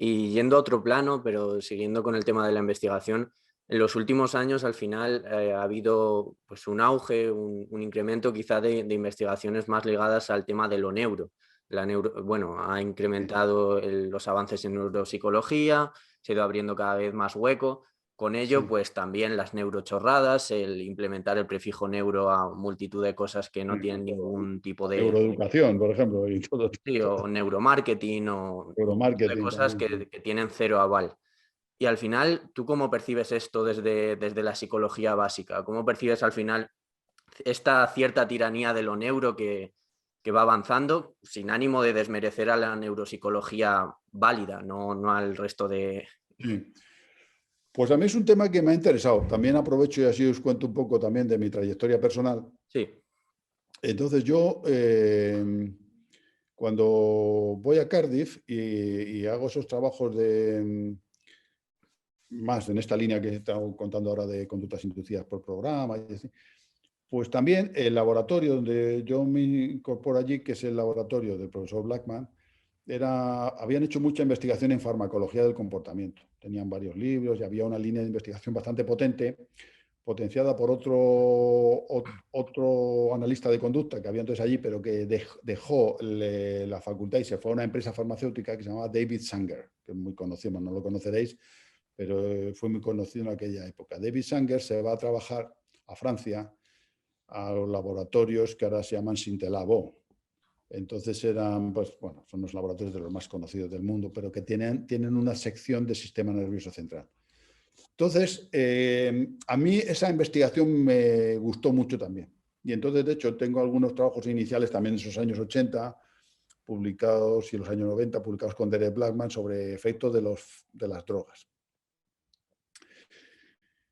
Y yendo a otro plano, pero siguiendo con el tema de la investigación, en los últimos años al final ha habido pues, un auge, un incremento quizá de investigaciones más ligadas al tema de lo neuro. Bueno, ha Sí, incrementado los avances en neuropsicología, se ha ido abriendo cada vez más hueco. Con ello, sí, pues también las neurochorradas, el implementar el prefijo neuro a multitud de cosas que no sí. tienen ningún tipo La de, neuroeducación, por ejemplo, y todo, sí, o neuromarketing o multitud de neuromarketing cosas también, sí. que tienen cero aval. Y al final, ¿tú cómo percibes esto desde la psicología básica? ¿Cómo percibes al final esta cierta tiranía de lo neuro que va avanzando sin ánimo de desmerecer a la neuropsicología válida, no al resto de... Sí. Pues a mí es un tema que me ha interesado. También aprovecho y así os cuento un poco también de mi trayectoria personal. Sí, Entonces yo, cuando voy a Cardiff y hago esos trabajos de más en esta línea que he estado contando ahora de conductas inducidas por programa, y así, pues también el laboratorio donde yo me incorporo allí, que es el laboratorio del profesor Blackman, habían hecho mucha investigación en farmacología del comportamiento. Tenían varios libros y había una línea de investigación bastante potente, potenciada por otro analista de conducta que había entonces allí, pero que dejó la facultad y se fue a una empresa farmacéutica que se llamaba David Sanger, que es muy conocido, no lo conoceréis, pero fue muy conocido en aquella época. David Sanger se va a trabajar a Francia, a los laboratorios que ahora se llaman Sintelabo. Entonces eran, pues bueno, son los laboratorios de los más conocidos del mundo, pero que tienen una sección de sistema nervioso central. Entonces, a mí esa investigación me gustó mucho también. Y entonces, de hecho, tengo algunos trabajos iniciales también en esos años 80, publicados, y en los años 90, publicados con Derek Blackman sobre efectos de las drogas.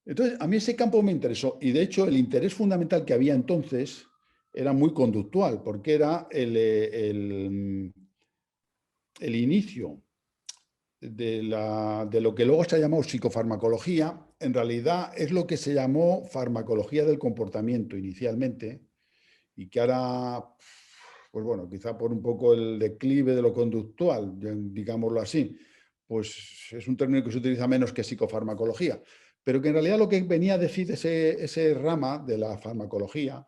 Entonces, a mí ese campo me interesó y de hecho el interés fundamental que había entonces era muy conductual, porque era el inicio de lo que luego se ha llamado psicofarmacología, en realidad es lo que se llamó farmacología del comportamiento inicialmente y que ahora, pues bueno, quizá por un poco el declive de lo conductual, digámoslo así, pues es un término que se utiliza menos que psicofarmacología, pero que en realidad lo que venía a decir ese rama de la farmacología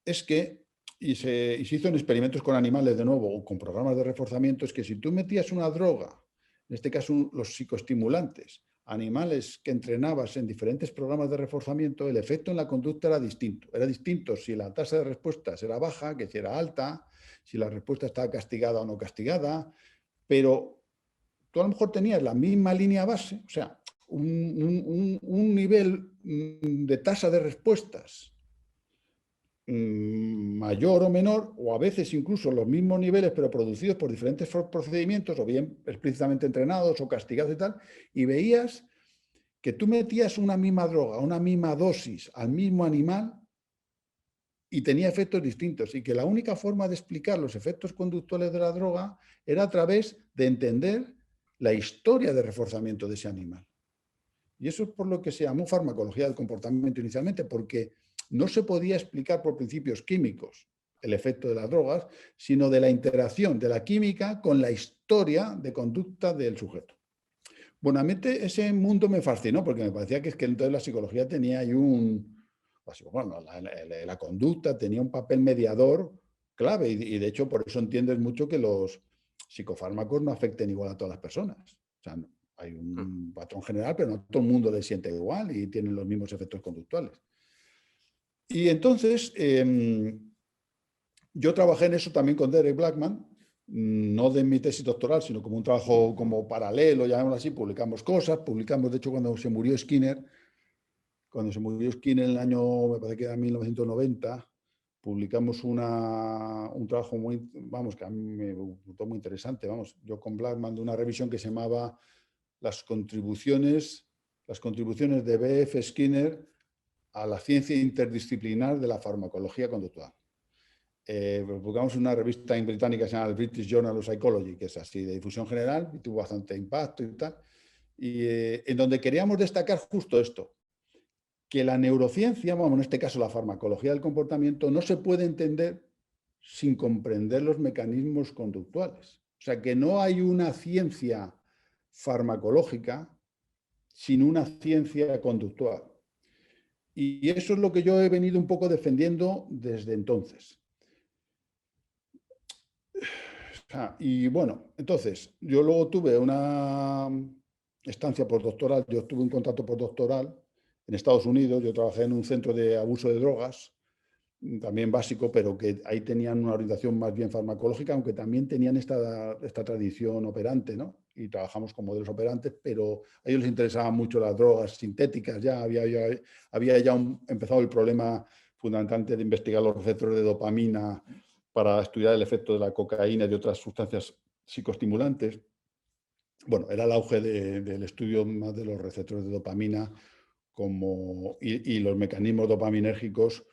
es que, y se hizo en experimentos con animales de nuevo, o con programas de reforzamiento, es que si tú metías una droga, en este caso los psicoestimulantes, animales que entrenabas en diferentes programas de reforzamiento, el efecto en la conducta era distinto. Era distinto si la tasa de respuestas era baja, que si era alta, si la respuesta estaba castigada o no castigada, pero tú a lo mejor tenías la misma línea base, o sea, un nivel de tasa de respuestas mayor o menor, o a veces incluso los mismos niveles, pero producidos por diferentes procedimientos, o bien explícitamente entrenados o castigados y tal, y veías que tú metías una misma droga, una misma dosis al mismo animal y tenía efectos distintos, y que la única forma de explicar los efectos conductuales de la droga era a través de entender la historia de reforzamiento de ese animal. Y eso es por lo que se llamó farmacología del comportamiento inicialmente, porque no se podía explicar por principios químicos el efecto de las drogas, sino de la interacción de la química con la historia de conducta del sujeto. Bueno, a mí ese mundo me fascinó porque me parecía que es que entonces la psicología tenía ahí bueno, la conducta tenía un papel mediador clave y de hecho por eso entiendes mucho que los psicofármacos no afecten igual a todas las personas. O sea, hay un patrón general, pero no todo el mundo le siente igual y tienen los mismos efectos conductuales. Y entonces, yo trabajé en eso también con Derek Blackman, no de mi tesis doctoral, sino como un trabajo como paralelo, llamémoslo así, publicamos cosas, publicamos, de hecho, cuando se murió Skinner en el año, me parece que era 1990, publicamos un trabajo muy, vamos, que a mí me gustó muy interesante, vamos, yo con Blackman de una revisión que se llamaba las contribuciones de B.F. Skinner a la ciencia interdisciplinar de la farmacología conductual. Publicamos una revista británica que se llama el British Journal of Psychology, que es así de difusión general y tuvo bastante impacto y tal, y en donde queríamos destacar justo esto, que la neurociencia, vamos, en este caso la farmacología del comportamiento, no se puede entender sin comprender los mecanismos conductuales. O sea, que no hay una ciencia farmacológica sin una ciencia conductual. Y eso es lo que yo he venido un poco defendiendo desde entonces. Y bueno, entonces, yo luego tuve una estancia postdoctoral, yo tuve un contrato postdoctoral en Estados Unidos, yo trabajé en un centro de abuso de drogas, también básico, pero que ahí tenían una orientación más bien farmacológica, aunque también tenían esta tradición operante, ¿no? Y trabajamos con modelos operantes, pero a ellos les interesaban mucho las drogas sintéticas, ya había empezado el problema fundamentalmente de investigar los receptores de dopamina para estudiar el efecto de la cocaína y de otras sustancias psicoestimulantes. Bueno, era el auge del estudio más de los receptores de dopamina y los mecanismos dopaminérgicos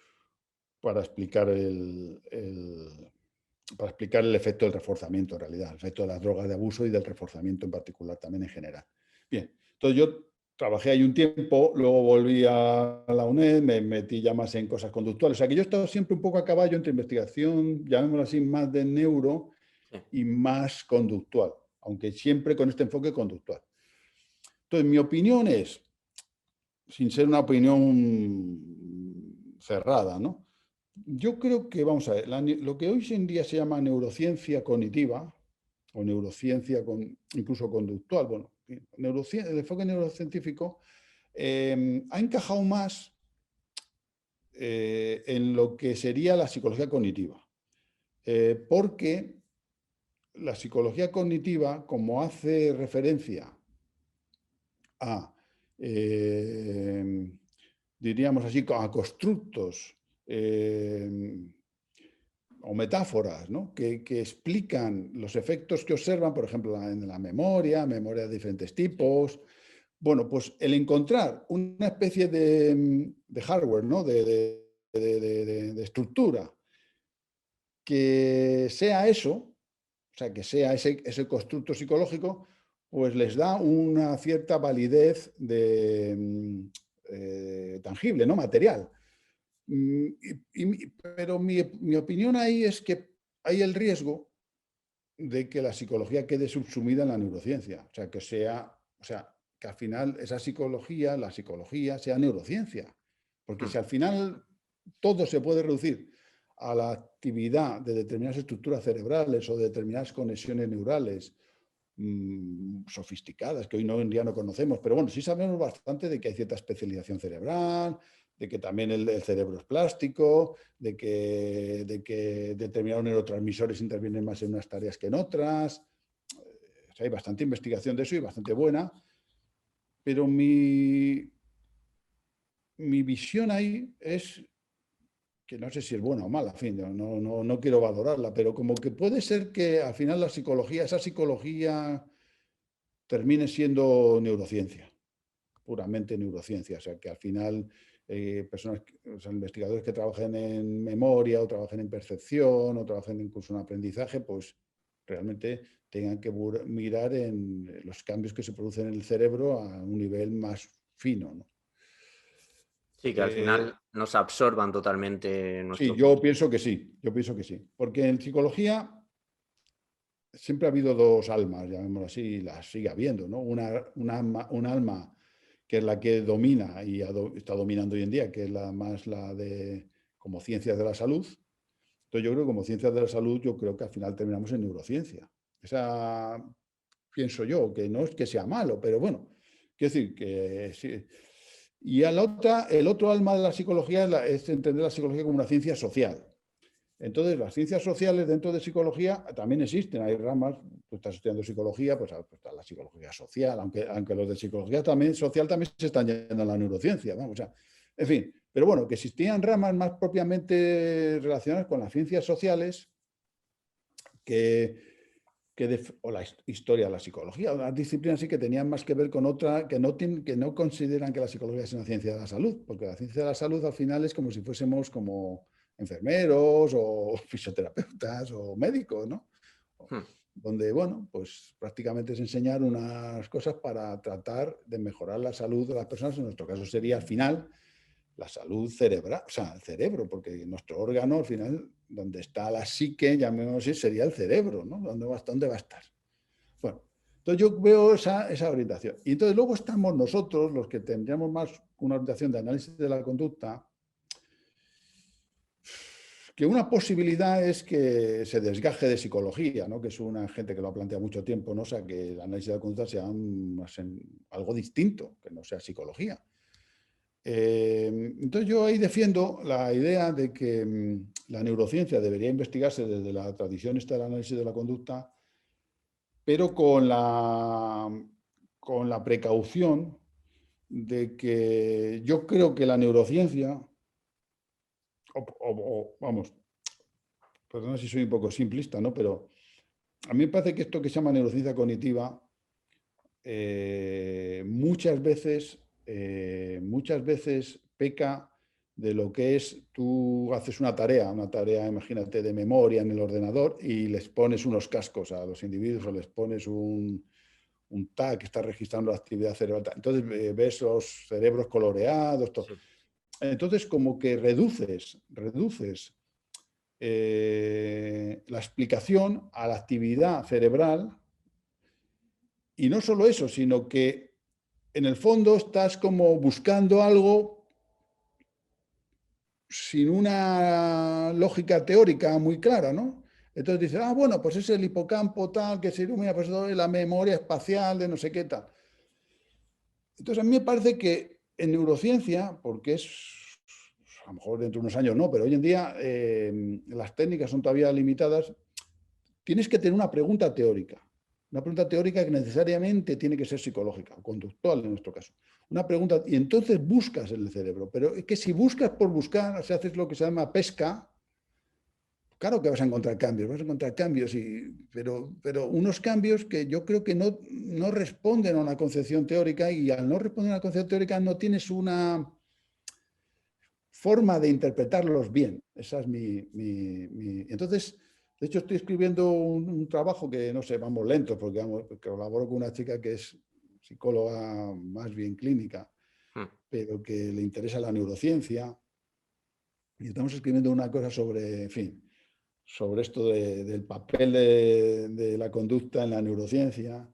para explicar el efecto del reforzamiento, en realidad, el efecto de las drogas de abuso y del reforzamiento en particular, también en general. Bien, entonces yo trabajé ahí un tiempo, luego volví a la UNED, me metí ya más en cosas conductuales. O sea, que yo he estado siempre un poco a caballo entre investigación, llamémoslo así, más de neuro y más conductual, aunque siempre con este enfoque conductual. Entonces, mi opinión es, sin ser una opinión cerrada, ¿no? Yo creo que, vamos a ver, lo que hoy en día se llama neurociencia cognitiva, o neurociencia incluso conductual, bueno, el enfoque neurocientífico ha encajado más en lo que sería la psicología cognitiva, porque la psicología cognitiva, como hace referencia a, diríamos así, a constructos o metáforas, ¿no? que explican los efectos que observan, por ejemplo, en la memoria de diferentes tipos. Bueno, pues el encontrar una especie de hardware, ¿no? de estructura que sea eso, o sea, que sea ese constructo psicológico, pues les da una cierta validez tangible, ¿no? Material. Pero mi opinión ahí es que hay el riesgo de que la psicología quede subsumida en la neurociencia. O sea, que al final la psicología sea neurociencia. Porque si al final todo se puede reducir a la actividad de determinadas estructuras cerebrales o de determinadas conexiones neurales sofisticadas que hoy en día no conocemos, pero bueno, sí sabemos bastante de que hay cierta especialización cerebral, de que también el cerebro es plástico, de que determinados neurotransmisores intervienen más en unas tareas que en otras. O sea, hay bastante investigación de eso y bastante buena, pero mi visión ahí es que no sé si es buena o mala, en fin, no quiero valorarla, pero como que puede ser que al final esa psicología termine siendo neurociencia, puramente neurociencia, o sea, que al final investigadores que trabajen en memoria o trabajen en percepción o trabajen incluso en aprendizaje, pues realmente tengan que mirar en los cambios que se producen en el cerebro a un nivel más fino, ¿no? Sí, que al final nos absorban totalmente nuestro... Sí, yo pienso que sí, porque en psicología siempre ha habido dos almas, llamémoslo así, y las sigue habiendo, ¿no? Un alma que es la que domina y está dominando hoy en día, que es la de como ciencias de la salud. Entonces yo creo que como ciencias de la salud, yo creo que al final terminamos en neurociencia. Esa pienso yo, que no es que sea malo, pero bueno, quiero decir que sí. Y el otro alma de la psicología es entender la psicología como una ciencia social. Entonces, las ciencias sociales dentro de psicología también existen, hay ramas, tú estás estudiando psicología, pues está la psicología social, aunque los de psicología social también se están yendo a la neurociencia, vamos, o sea, en fin, pero bueno, que existían ramas más propiamente relacionadas con las ciencias sociales o la historia de la psicología, o las disciplinas sí que tenían más que ver con otra, que no consideran que la psicología es una ciencia de la salud, porque la ciencia de la salud al final es como si fuésemos como enfermeros o fisioterapeutas o médicos, ¿no? Donde, bueno, pues prácticamente es enseñar unas cosas para tratar de mejorar la salud de las personas. En nuestro caso sería al final la salud cerebral, o sea, el cerebro, porque nuestro órgano al final, donde está la psique, llamémoslo así, sería el cerebro, ¿no? ¿Dónde va a estar? Bueno, Entonces yo veo esa orientación. Y entonces luego estamos nosotros, los que tendríamos más una orientación de análisis de la conducta, que una posibilidad es que se desgaje de psicología, ¿no? Que es una gente que lo ha planteado mucho tiempo, ¿no? O sea, que el análisis de la conducta sea algo distinto, que no sea psicología. Entonces yo ahí defiendo la idea de que la neurociencia debería investigarse desde la tradición esta del análisis de la conducta, pero con la precaución de que yo creo que la neurociencia, vamos, perdona si soy un poco simplista, ¿no? Pero a mí me parece que esto que se llama neurociencia cognitiva muchas veces peca de lo que es, tú haces una tarea, imagínate, de memoria en el ordenador y les pones unos cascos a los individuos o les pones un tag que está registrando la actividad cerebral. Entonces ves los cerebros coloreados, todo. Sí. Entonces como que reduces la explicación a la actividad cerebral. Y no solo eso, sino que en el fondo estás como buscando algo sin una lógica teórica muy clara, ¿no? Entonces dices, bueno, pues es el hipocampo tal, que se ilumina, pues eso es la memoria espacial de no sé qué tal. Entonces a mí me parece que en neurociencia, porque a lo mejor dentro de unos años no, pero hoy en día las técnicas son todavía limitadas, tienes que tener una pregunta teórica. Una pregunta teórica que necesariamente tiene que ser psicológica o conductual en nuestro caso. Una pregunta, y entonces buscas en el cerebro. Pero es que si buscas por buscar, si haces lo que se llama pesca, claro que vas a encontrar cambios, pero unos cambios que yo creo que no responden a una concepción teórica, y al no responder a una concepción teórica no tienes una forma de interpretarlos bien. Esa es Entonces, de hecho, estoy escribiendo un trabajo que, no sé, vamos lento, porque colaboro con una chica que es psicóloga más bien clínica, pero que le interesa la neurociencia. Y estamos escribiendo una cosa sobre, en fin, sobre esto del papel de la conducta en la neurociencia,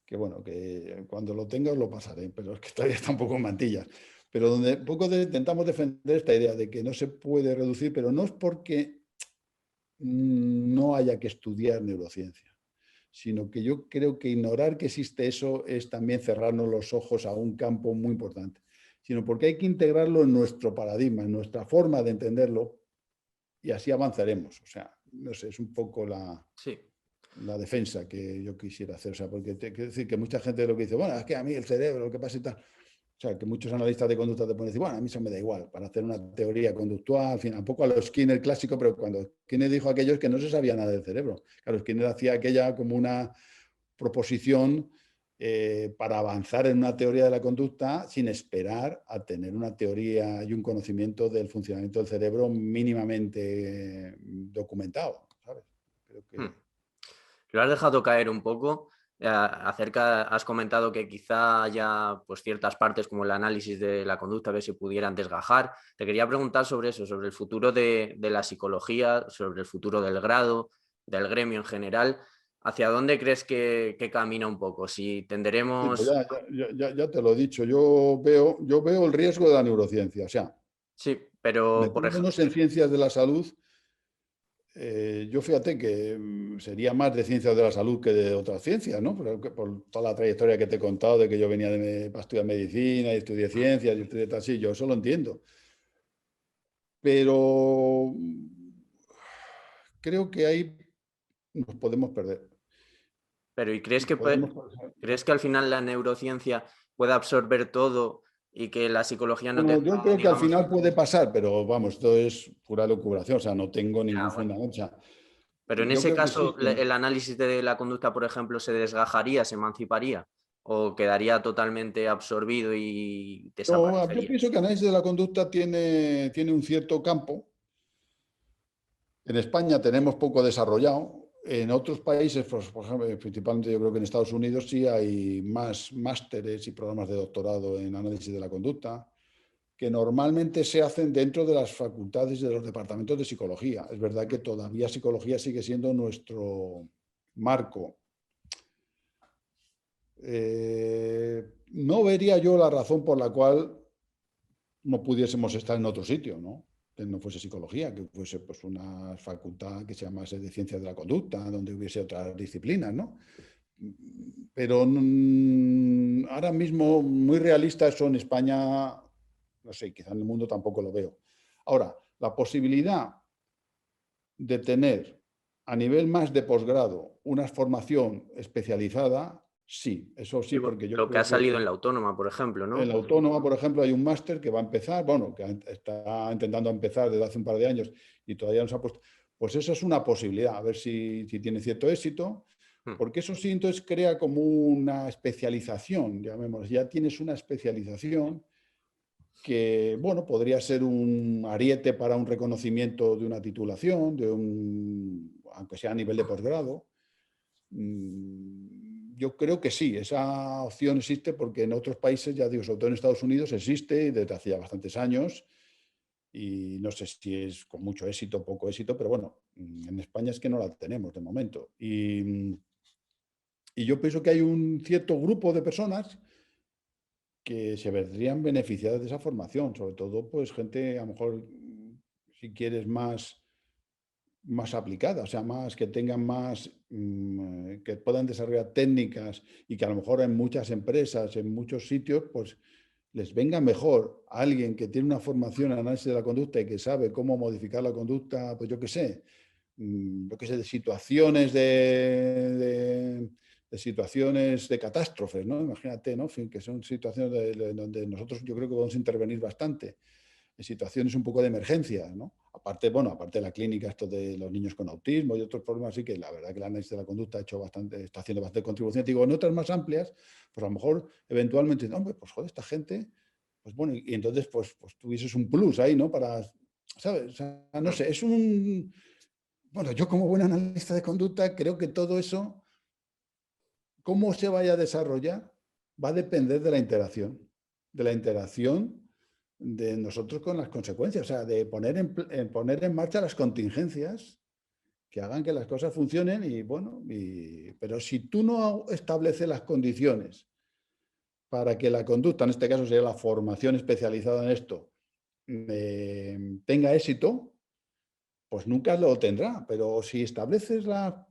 que bueno, que cuando lo tenga os lo pasaré, pero es que todavía está un poco en mantillas. Pero donde intentamos defender esta idea de que no se puede reducir, pero no es porque no haya que estudiar neurociencia, sino que yo creo que ignorar que existe eso es también cerrarnos los ojos a un campo muy importante, sino porque hay que integrarlo en nuestro paradigma, en nuestra forma de entenderlo, y así avanzaremos. O sea, no sé, es un poco la defensa que yo quisiera hacer. O sea, porque quiero decir que mucha gente lo que dice, bueno, es que a mí el cerebro, lo que pasa y tal. O sea, que muchos analistas de conducta te pueden decir, bueno, a mí eso me da igual, para hacer una teoría conductual, en fin, un poco a lo Skinner clásico, pero cuando Skinner dijo aquello es que no se sabía nada del cerebro. Claro, Skinner hacía aquella como una proposición para avanzar en una teoría de la conducta sin esperar a tener una teoría y un conocimiento del funcionamiento del cerebro mínimamente documentado, ¿sabes? Creo que... Lo has dejado caer un poco. Has comentado que quizá haya pues, ciertas partes como el análisis de la conducta que se pudieran desgajar. Te quería preguntar sobre eso, sobre el futuro de la psicología, sobre el futuro del grado, del gremio en general. ¿Hacia dónde crees que camina un poco? Si Sí, pues tenderemos... ya te lo he dicho, yo veo el riesgo de la neurociencia, o sea, Sí, pero por ejemplo... metiéndonos en ciencias de la salud. Yo fíjate que sería más de ciencias de la salud que de otras ciencias, ¿no? Por toda la trayectoria que te he contado de que yo venía para estudiar medicina y estudié ciencias y estudié tal, sí, yo eso lo entiendo. Pero creo que ahí nos podemos perder. Pero ¿y crees Podemos... crees que al final la neurociencia puede absorber todo y que la psicología no Bueno, tenga, yo creo que al digamos... final puede pasar, pero vamos, esto es pura lucubración, o sea, no tengo ningún Ya, bueno. fundamento. O sea, Pero en yo ese creo que caso, existen. el análisis de la conducta, por ejemplo, ¿se desgajaría, se emanciparía? ¿O quedaría totalmente absorbido y No, yo desaparecería? pienso que el análisis de la conducta tiene un cierto campo. En España tenemos poco desarrollado. En otros países, pues, por ejemplo, principalmente yo creo que en Estados Unidos sí hay más másteres y programas de doctorado en análisis de la conducta, que normalmente se hacen dentro de las facultades de los departamentos de psicología. Es verdad que todavía psicología sigue siendo nuestro marco no vería yo la razón por la cual no pudiésemos estar en otro sitio, ¿no? Que no fuese psicología, que fuese pues una facultad que se llamase de ciencias de la conducta, donde hubiese otras disciplinas, ¿no? Pero ahora mismo muy realista eso en España, no sé, quizá en el mundo tampoco lo veo. Ahora, la posibilidad de tener a nivel más de posgrado una formación especializada, sí, eso Sí, sí, porque yo lo que ha creo que salido en la autónoma, por ejemplo, en ¿no? la Autónoma, por ejemplo, hay un máster que va a empezar, bueno, que está intentando empezar desde hace un par de años y todavía no se ha puesto. Pues eso es una posibilidad, a ver si tiene cierto éxito, Hmm. porque eso sí, entonces crea como una especialización, llamémoslo, ya tienes una especialización que, bueno, podría ser un ariete para un reconocimiento de una titulación, aunque sea a nivel de posgrado. Yo creo que sí, esa opción existe porque en otros países, ya digo, sobre todo en Estados Unidos, existe desde hace ya bastantes años y no sé si es con mucho éxito o poco éxito, pero bueno, en España es que no la tenemos de momento. Y yo pienso que hay un cierto grupo de personas que se verían beneficiadas de esa formación, sobre todo pues gente a lo mejor, si quieres, más aplicada, o sea, más que tengan más, que puedan desarrollar técnicas y que a lo mejor en muchas empresas, en muchos sitios, pues les venga mejor a alguien que tiene una formación en análisis de la conducta y que sabe cómo modificar la conducta, pues yo qué sé, de situaciones de situaciones de catástrofes, ¿no? Imagínate, ¿no? En fin, que son situaciones donde nosotros yo creo que podemos intervenir bastante en situaciones un poco de emergencia, ¿no? Aparte, bueno, aparte de la clínica, esto de los niños con autismo y otros problemas, así que la verdad que el análisis de la conducta ha hecho bastante, está haciendo bastante contribución. Digo, en otras más amplias, pues a lo mejor eventualmente, hombre, pues joder, esta gente, pues bueno, y entonces pues tuvieses un plus ahí, ¿no? Para, ¿sabes? O sea, no Hmm. sé, bueno, yo como buen analista de conducta creo que todo eso, cómo se vaya a desarrollar, va a depender de la interacción de nosotros con las consecuencias, o sea, de poner en marcha las contingencias que hagan que las cosas funcionen y bueno, pero si tú no estableces las condiciones para que la conducta, en este caso sería la formación especializada en esto, tenga éxito, pues nunca lo tendrá. Pero si estableces la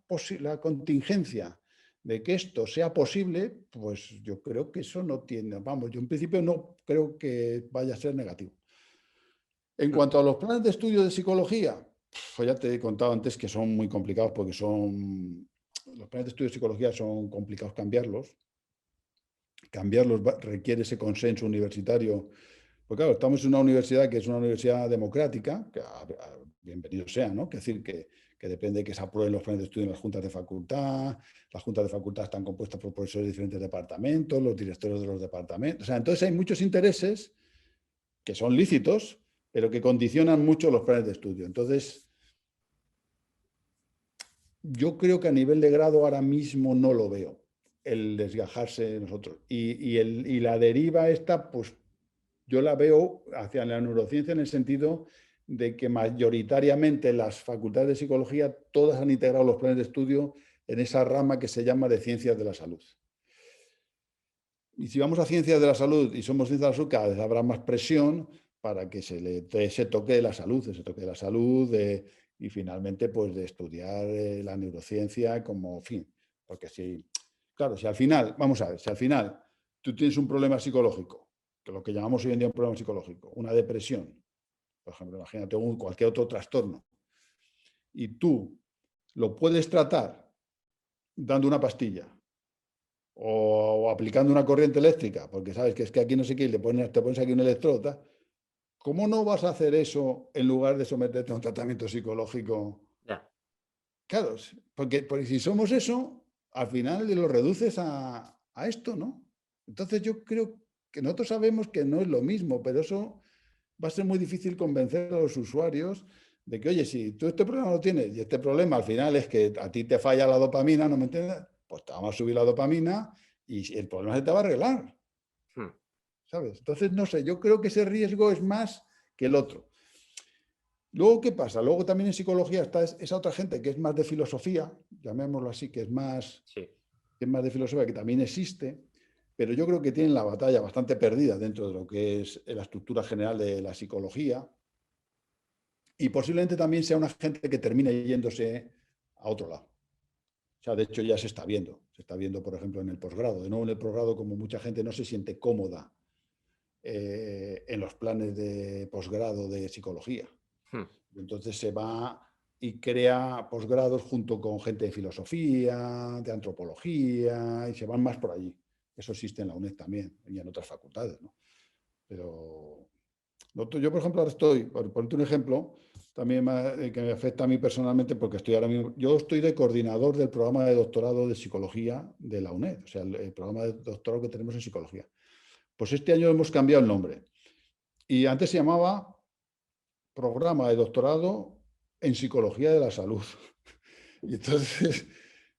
contingencia de que esto sea posible, pues yo creo que eso no tiene, vamos, yo en principio no creo que vaya a ser negativo. En Hmm. cuanto a los planes de estudio de psicología, pues ya te he contado antes que son muy complicados porque los planes de estudio de psicología son complicados cambiarlos. Cambiarlos requiere ese consenso universitario. Pues claro, estamos en una universidad que es una universidad democrática, que bienvenido sea, ¿no? Que decir que depende de que se aprueben los planes de estudio en las juntas de facultad. Las juntas de facultad están compuestas por profesores de diferentes departamentos, los directores de los departamentos. O sea, entonces hay muchos intereses que son lícitos, pero que condicionan mucho los planes de estudio. Entonces, yo creo que a nivel de grado ahora mismo no lo veo, el desgajarse de nosotros. Y la deriva esta, pues yo la veo hacia la neurociencia en el sentido de que mayoritariamente las facultades de psicología todas han integrado los planes de estudio en esa rama que se llama de ciencias de la salud. Y si vamos a ciencias de la salud y somos ciencias de la salud, cada vez habrá más presión para que se le dé ese toque de la salud, y finalmente pues de estudiar la neurociencia como fin. Porque claro, si al final, vamos a ver, si al final tú tienes un problema psicológico, que lo que llamamos hoy en día un problema psicológico, una depresión, por ejemplo, imagínate cualquier otro trastorno, y tú lo puedes tratar dando una pastilla o aplicando una corriente eléctrica, porque sabes que es que aquí no sé qué, te pones aquí un electrodo, ¿cómo no vas a hacer eso en lugar de someterte a un tratamiento psicológico? Ya. Claro, porque si somos eso, al final lo reduces a esto, ¿no? Entonces yo creo que nosotros sabemos que no es lo mismo, pero eso va a ser muy difícil convencer a los usuarios de que, oye, si tú este problema lo tienes y este problema al final es que a ti te falla la dopamina, ¿no me entiendes? Pues te vamos a subir la dopamina y el problema se te va a arreglar, Hmm. ¿sabes? Entonces, no sé, yo creo que ese riesgo es más que el otro. Luego, ¿qué pasa? Luego también en psicología está esa otra gente que es más de filosofía, llamémoslo así, que es más, Sí. que es más de filosofía, que también existe, pero yo creo que tienen la batalla bastante perdida dentro de lo que es la estructura general de la psicología, y posiblemente también sea una gente que termine yéndose a otro lado. O sea, de hecho ya se está viendo, por ejemplo, en el posgrado. De nuevo, en el posgrado, como mucha gente no se siente cómoda en los planes de posgrado de psicología. Hmm. Entonces se va y crea posgrados junto con gente de filosofía, de antropología, y se van más por allí. Eso existe en la UNED también y en otras facultades, ¿no? Pero yo, por ejemplo, ahora estoy, por ponerte un ejemplo, también que me afecta a mí personalmente, porque estoy ahora mismo, yo estoy de coordinador del programa de doctorado de psicología de la UNED, o sea, el programa de doctorado que tenemos en psicología. Pues este año hemos cambiado el nombre. Y antes se llamaba Programa de Doctorado en Psicología de la Salud. Y entonces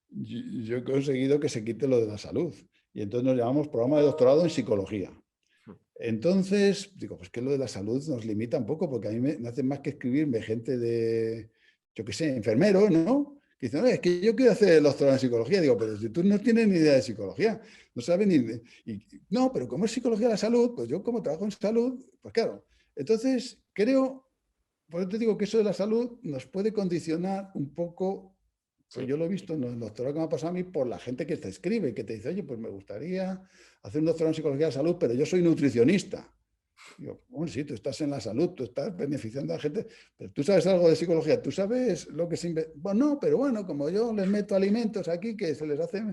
yo he conseguido que se quite lo de la salud. Y entonces nos llamamos Programa de Doctorado en Psicología. Entonces, digo, pues que lo de la salud nos limita un poco, porque a mí me hacen más que escribirme gente de, yo qué sé, enfermeros, ¿no? Que dicen, es que yo quiero hacer el doctorado en psicología. Digo, pero si tú no tienes ni idea de psicología, no sabes ni... no, pero como es psicología de la salud, pues yo como trabajo en salud, pues claro. Entonces, creo, por eso te digo que eso de la salud nos puede condicionar un poco, pues Sí. yo lo he visto en el doctorado que me ha pasado a mí por la gente que te escribe, que te dice, oye, pues me gustaría hacer un doctorado en psicología de la salud, pero yo soy nutricionista. Digo, bueno, sí, tú estás en la salud, tú estás beneficiando a la gente, pero tú sabes algo de psicología, tú sabes lo que se... Bueno, no, pero bueno, como yo les meto alimentos aquí que se les hace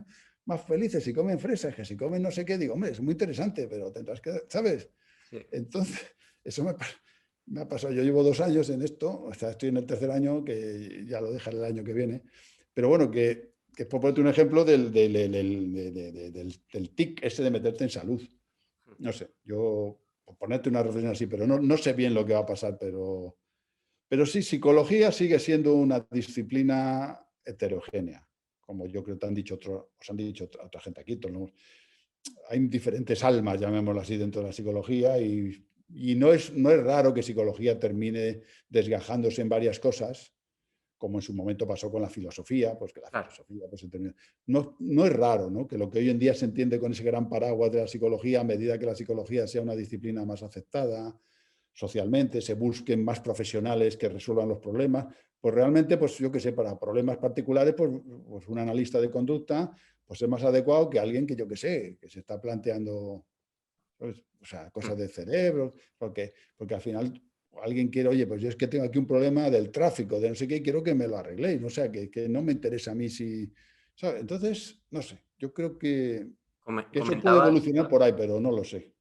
más felices, si comen fresas, que si comen no sé qué, digo, hombre, es muy interesante, pero tendrás que, ¿sabes? Sí. Entonces, eso me ha pasado. Yo llevo 2 años en esto, o sea, estoy en el tercer año, que ya lo dejaré el año que viene, pero bueno, que por ponerte un ejemplo del tic ese de meterte en salud. No sé, yo, por ponerte una reflexión así, pero no sé bien lo que va a pasar, pero sí, psicología sigue siendo una disciplina heterogénea, como yo creo que os han dicho otra gente aquí. Hay diferentes almas, llamémoslo así, dentro de la psicología, y no es raro que psicología termine desgajándose en varias cosas, como en su momento pasó con la filosofía, pues que la Claro. filosofía pues, se termina. No es raro, ¿no?, que lo que hoy en día se entiende con ese gran paraguas de la psicología, a medida que la psicología sea una disciplina más aceptada socialmente, se busquen más profesionales que resuelvan los problemas, pues realmente, pues yo qué sé, para problemas particulares, pues un analista de conducta pues es más adecuado que alguien que yo qué sé, que se está planteando, ¿sabes?, o sea, Hmm. cosas del cerebro, porque al final alguien quiere, oye, pues yo es que tengo aquí un problema del tráfico, de no sé qué, y quiero que me lo arregléis, o sea, que no me interesa a mí si, ¿sabes? Entonces, no sé, yo creo que eso puede Comentabas, evolucionar por ahí, pero no lo sé.